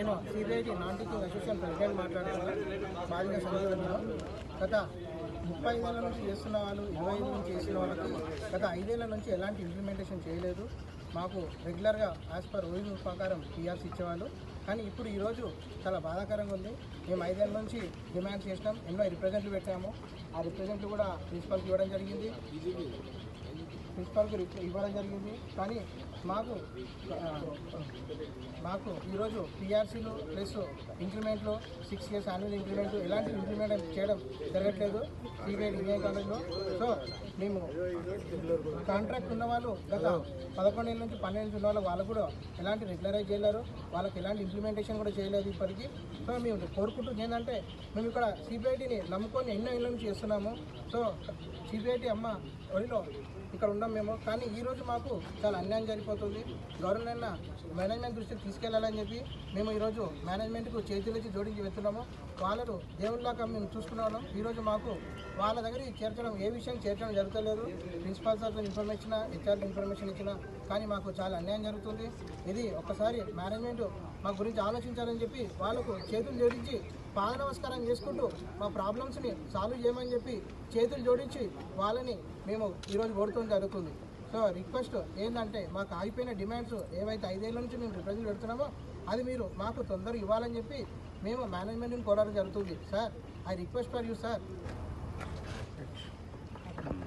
నేను CBIT non teaching association president మాట్లాడుతున్నాను. బాధిత సంఘటనలో గత 35 ఏళ్ళ నుంచి చేస్తున్న వాళ్ళు 25 నుంచి చేసిన వాళ్ళకి గత 5 ఏళ్ల నుంచి ఎలాంటి ఇంప్లిమెంటేషన్ చేయలేదు. మాకు రెగ్యులర్గా యాజ్ పర్ రూల్ ప్రకారం పిఆర్సీ ఇచ్చేవాళ్ళు. కానీ ఇప్పుడు ఈరోజు చాలా బాధాకరంగా ఉంది. మేము 5 ఏళ్ళ నుంచి డిమాండ్ చేసినాం, ఎన్నో రిప్రజెంట్లు పెట్టాము. ఆ రిప్రజెంట్లు కూడా ప్రిన్సిపల్కి ఇవ్వడం జరిగింది, కానీ మాకు ఈరోజు పిఆర్సీలు ప్లస్ ఇంక్రిమెంట్లు 6 years యాన్యువల్ ఇంక్రిమెంట్ ఎలాంటి ఇంప్లిమెంట్ చేయడం జరగట్లేదు సిబిఐ ఇంజనీరింగ్ కాలేజ్లో. సో మేము కాంట్రాక్ట్ ఉన్న వాళ్ళు గత 11 ఏళ్ళ నుంచి 12 నుంచి ఉన్న వాళ్ళు కూడా ఎలాంటి రెగ్యులరైజ్ చేయలేరు, వాళ్ళకి ఎలాంటి ఇంప్లిమెంటేషన్ కూడా చేయలేదు ఇప్పటికీ. సో మేము కోరుకుంటుంది ఏంటంటే, మేము ఇక్కడ సిబిఐటిని నమ్ముకొని ఎన్నో ఏళ్ళ నుంచి చేస్తున్నాము. సో సిబిఐటి అమ్మ ఒడిలో ఇక్కడ ఉన్నాం మేము. కానీ ఈరోజు మాకు చాలా అన్యాయం జరిగిపోతుంది. గవర్నమెంట్ మేనేజ్మెంట్ దృష్టికి తీసుకెళ్లాలని చెప్పి మేము ఈరోజు మేనేజ్మెంట్కు చేతులెత్తి జోడించి వెళ్తున్నాము. వాళ్ళు దేవుళ్ళలాగా మేము చూసుకున్నాము. ఈరోజు మాకు వాళ్ళ దగ్గరికి చేర్చడం, ఏ విషయం చేర్చడం జరుగుతలేదు. Principal sir information, HR information ఇచ్చినా కానీ మాకు చాలా అన్యాయం జరుగుతుంది. ఇది ఒక్కసారి మేనేజ్మెంట్ మా గురించి ఆలోచించాలని చెప్పి వాళ్ళకు చేతులు జోడించి పాద నమస్కారం చేసుకుంటూ మా ప్రాబ్లమ్స్ని సాల్వ్ చేయమని చెప్పి చేతులు జోడించి వాళ్ళని మేము ఈరోజు కోరుతూ జరుగుతుంది. సో రిక్వెస్ట్ ఏంటంటే, మాకు ఆగిపోయిన డిమాండ్స్ ఏవైతే 5 ఏళ్ళ నుంచి మేము రిప్రజెంట్ పెడుతున్నామో అది మీరు మాకు తొందరగా ఇవ్వాలని చెప్పి మేము మేనేజ్మెంట్ని కోరడం జరుగుతుంది. Sir, I request for you sir,